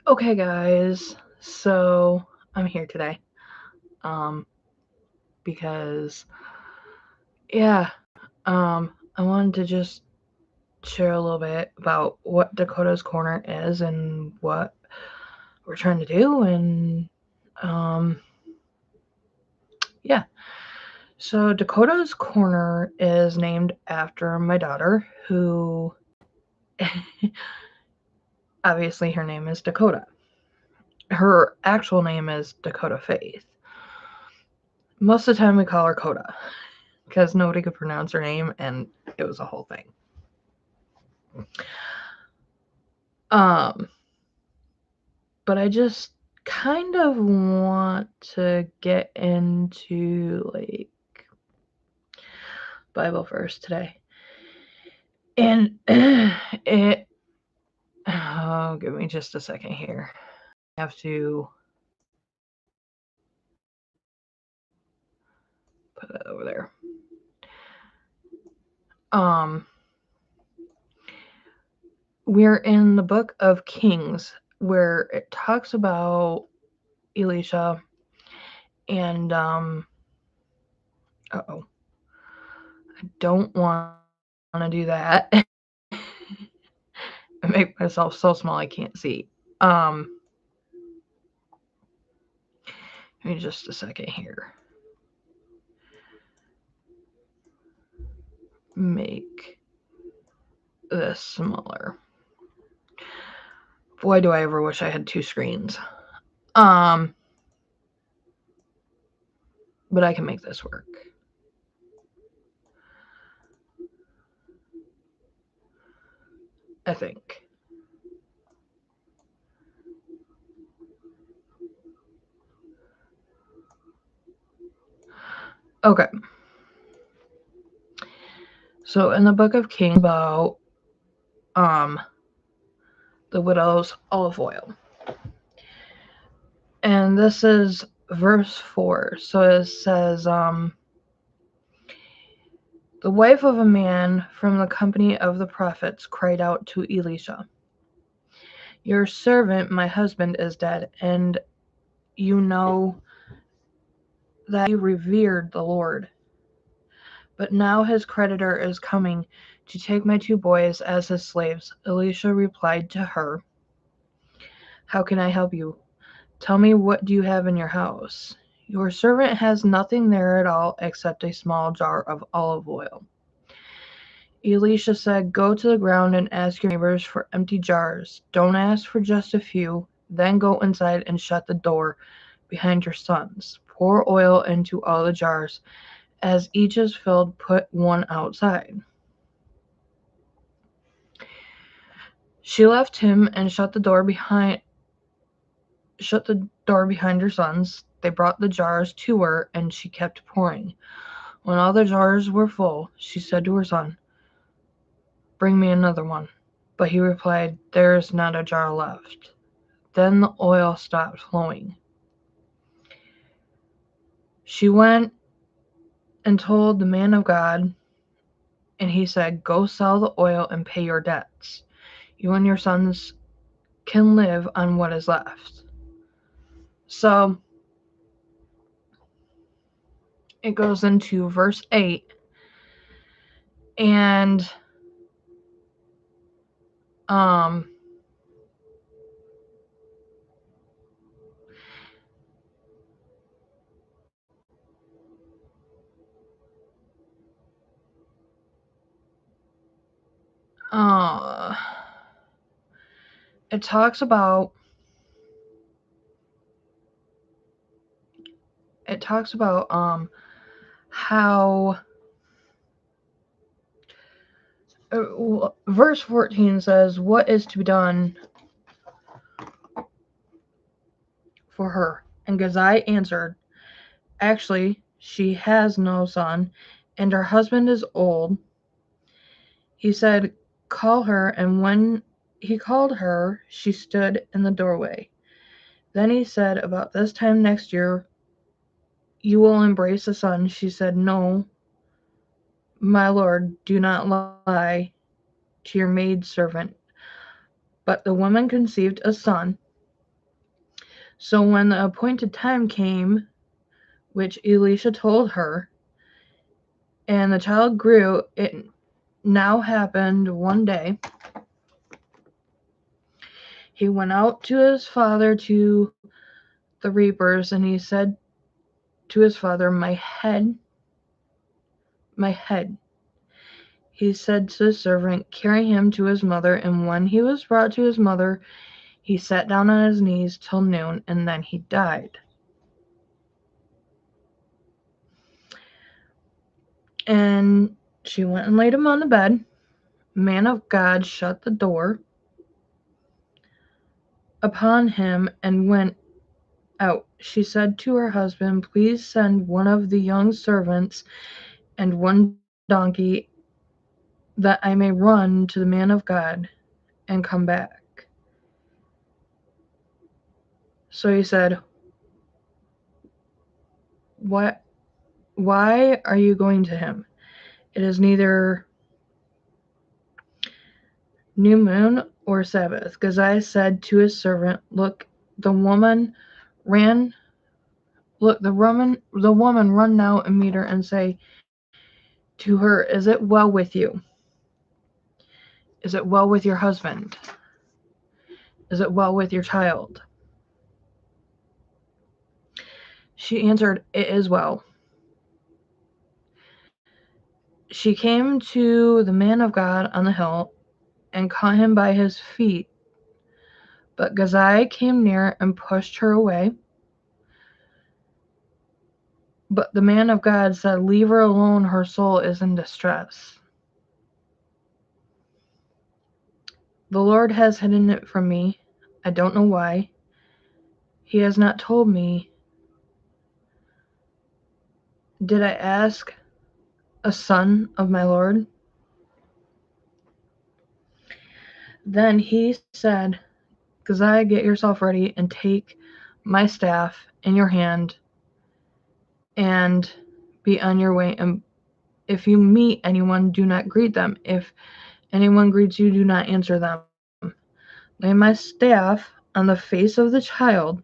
Okay, guys, so I'm here today. Because I wanted to just share a little bit about what Dakota's Corner is and what we're trying to do, and um, yeah. So Dakota's Corner is named after my daughter, who obviously her name is Dakota. Her actual name is Dakota Faith. Most of the time we call her Coda because nobody could pronounce her name, and it was a whole thing. Um, but I just kind of want to get into like Bible verse today. And it give me just a second here. I have to put that over there. Um we're in the book of Kings where it talks about Elisha and uh-oh. I don't want to do that. I make myself so small I can't see. Um Give me just a second here. Make this smaller. Boy, do I ever wish I had two screens. Um, but I can make this work. I think. Okay. So in the book of Kings about um the widow's olive oil. And this is verse 4. So it says the wife of a man from the company of the prophets cried out to Elisha, "Your servant, my husband, is dead, and you know that he revered the Lord. But now his creditor is coming to take my two boys as his slaves." Elisha replied to her, "How can I help you? Tell me, what do you have in your house?" "Your servant has nothing there at all except a small jar of olive oil." Elisha said, "Go to the ground and ask your neighbors for empty jars. Don't ask for just a few. Then go inside and shut the door behind your sons. Pour oil into all the jars. As each is filled, put one outside." She left him and shut the door behind her sons. They brought the jars to her, and she kept pouring. When all the jars were full, she said to her son, "Bring me another one." But he replied, "There is not a jar left." Then the oil stopped flowing. She went and told the man of God, and he said, "Go sell the oil and pay your debts. You and your sons can live on what is left." So it goes into verse 8, and um uh it talks about how verse 14 says, "What is to be done for her?" And Gazai answered, "Actually, she has no son, and her husband is old." He said, "Call her," and when he called her, she stood in the doorway. Then he said, "About this time next year, you will embrace a son." She said, "No, my lord, do not lie to your maidservant." But the woman conceived a son So when the appointed time came, which Elisha told her, and the child grew, it now happened one day. He went out to his father to the reapers, and he said to his father, "My head, my head." He said to his servant, "Carry him to his mother." And when he was brought to his mother, he sat down on his knees till noon, and then he died. And she went and laid him on the bed. Man of God shut the door upon him and went out. She said to her husband, "Please send one of the young servants and one donkey, that I may run to the man of God and come back." So he said, "Why are you going to him? It is neither new moon or Sabbath." Gehazi said to his servant, the woman run now and meet her and say to her, "Is it well with you? Is it well with your husband? Is it well with your child?" She answered, "It is well." She came to the man of God on the hill and caught him by his feet. But Gehazi came near and pushed her away. But the man of God said, "Leave her alone, her soul is in distress. The Lord has hidden it from me. I don't know why. He has not told me. Did I ask a son of my Lord?" Then he said, "Gehazi, get yourself ready and take my staff in your hand and be on your way. And if you meet anyone, do not greet them. If anyone greets you, do not answer them. Lay my staff on the face of the child."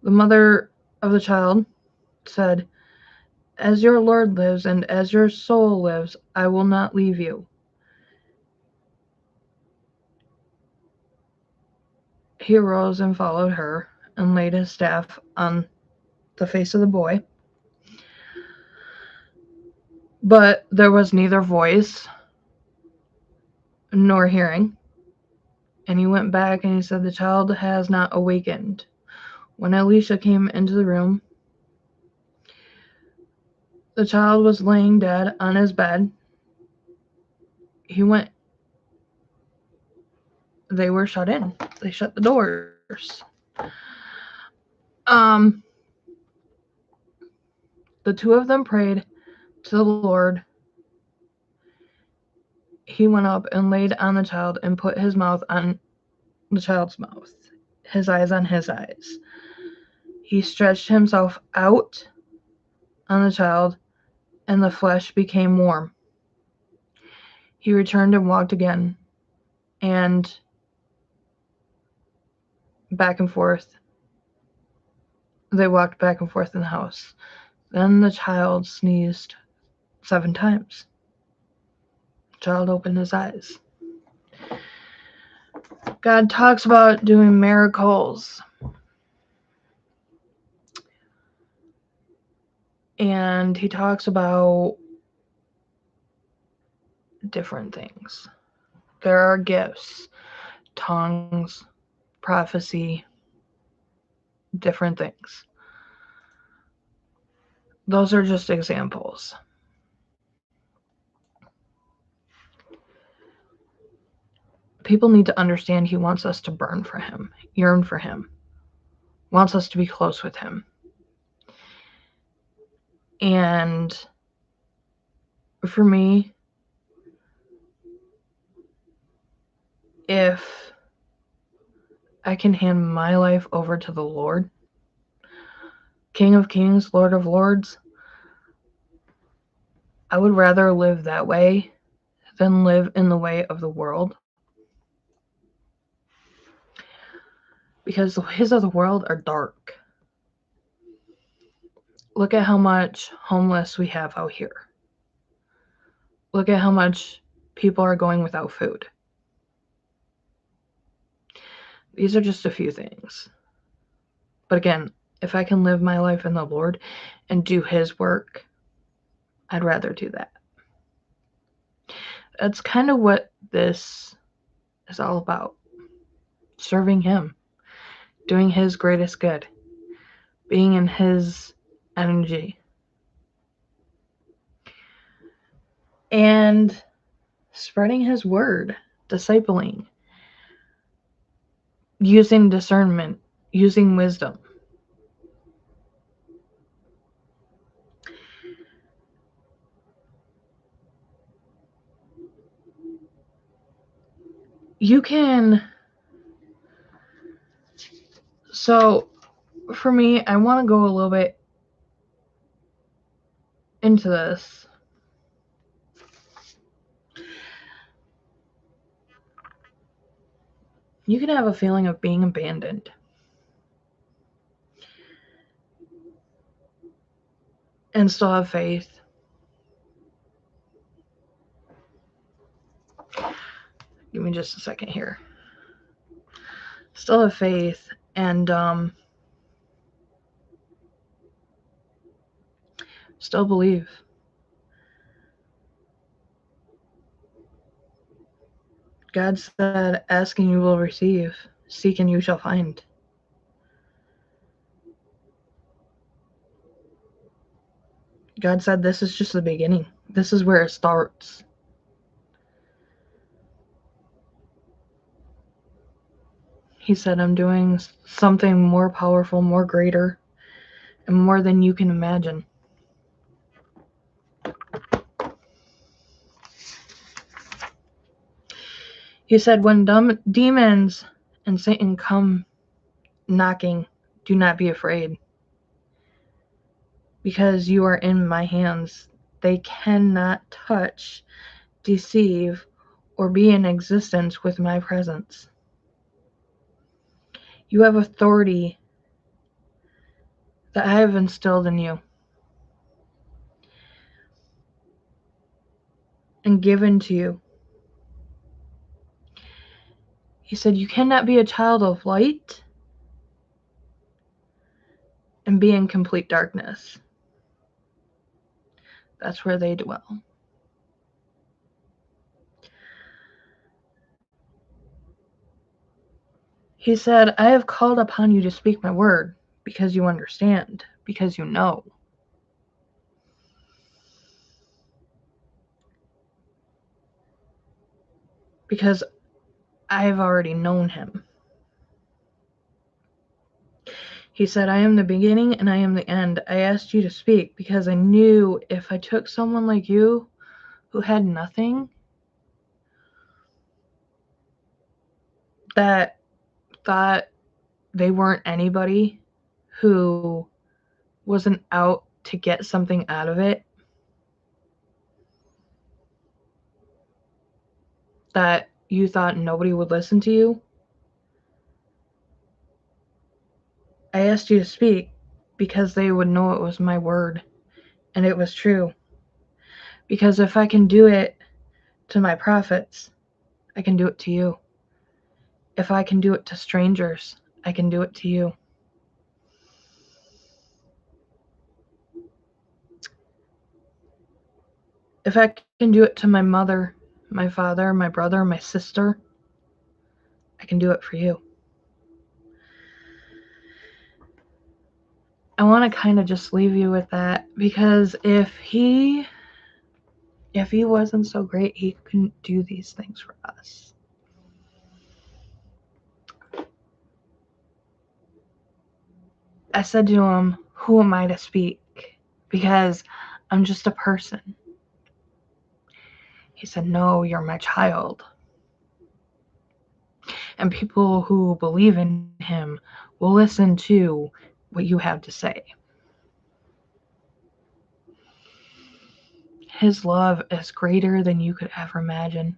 The mother of the child said, "As your Lord lives and as your soul lives, I will not leave you." He arose and followed her and laid his staff on the face of the boy. But there was neither voice nor hearing. And he went back and he said, "The child has not awakened." When Elisha came into the room, the child was laying dead on his bed. He went. They were shut in. They shut the doors. Um, the two of them prayed to the Lord. He went up and laid on the child and put his mouth on the child's mouth, his eyes on his eyes. He stretched himself out on the child, and the flesh became warm. He returned and walked again, and back and forth. They walked back and forth in the house. Then the child sneezed 7 times. The child opened his eyes. God talks about doing miracles. And he talks about different things. There are gifts, tongues, prophecy, different things. Those are just examples. People need to understand he wants us to burn for him, yearn for him, wants us to be close with him. And for me, if I can hand my life over to the Lord, King of Kings, Lord of Lords, I would rather live that way than live in the way of the world. because the ways of the world are dark. Look at how much homeless we have out here. Look at how much people are going without food. These are just a few things. But again, if I can live my life in the Lord and do His work, I'd rather do that. That's kind of what this is all about. Serving Him, doing His greatest good, being in His energy. And spreading His word, discipling, using discernment, using wisdom. You can. So, for me, I want to go a little bit into this. You can have a feeling of being abandoned. And still have faith. Give me just a second here. Still have faith and still believe. God said, ask and you will receive, seek and you shall find. God said this is just the beginning. This is where it starts. He said, I'm doing something more powerful, more greater, and more than you can imagine. He said, when demons and Satan come knocking, do not be afraid. Because you are in my hands. They cannot touch, deceive, or be in existence with my presence. You have authority that I have instilled in you and given to you. He said, you cannot be a child of light and be in complete darkness. That's where they dwell. He said, I have called upon you to speak my word because you understand, because you know. Because I have already known him. He said, I am the beginning and I am the end. I asked you to speak because I knew if I took someone like you who had nothing, that thought they weren't anybody, who wasn't out to get something out of it, that you thought nobody would listen to you, I asked you to speak because they would know it was my word and it was true. Because if I can do it to my prophets, I can do it to you. If I can do it to strangers, I can do it to you. If I can do it to my mother, my father, my brother, my sister, I can do it for you. I want to kind of just leave you with that, because if he wasn't so great, he couldn't do these things for us. I said to him, who am I to speak? Because I'm just a person. He said, no, you're my child. And people who believe in him will listen to what you have to say. His love is greater than you could ever imagine.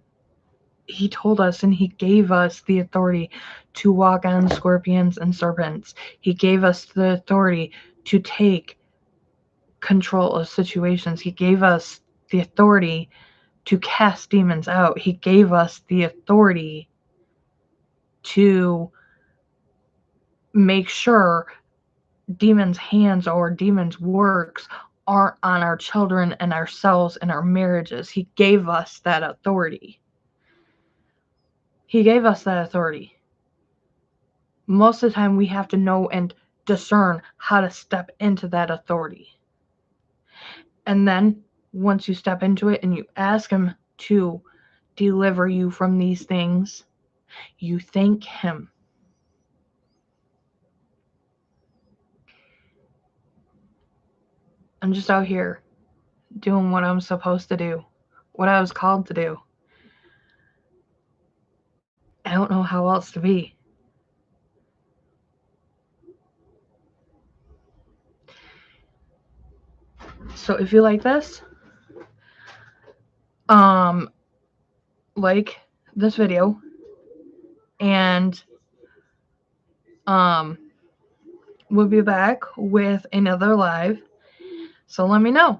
he told us and he gave us the authority to walk on scorpions and serpents. He gave us the authority to take control of situations. He gave us the authority to cast demons out. He gave us the authority to make sure demons' hands or demons' works aren't on our children and ourselves and our marriages. He gave us that authority. He gave us that authority. Most of the time, we have to know and discern how to step into that authority. And then, once you step into it and you ask Him to deliver you from these things, you thank Him. I'm just out here doing what I'm supposed to do, what I was called to do. I don't know how else to be. So if you like this, like this video, and we'll be back with another live. So let me know.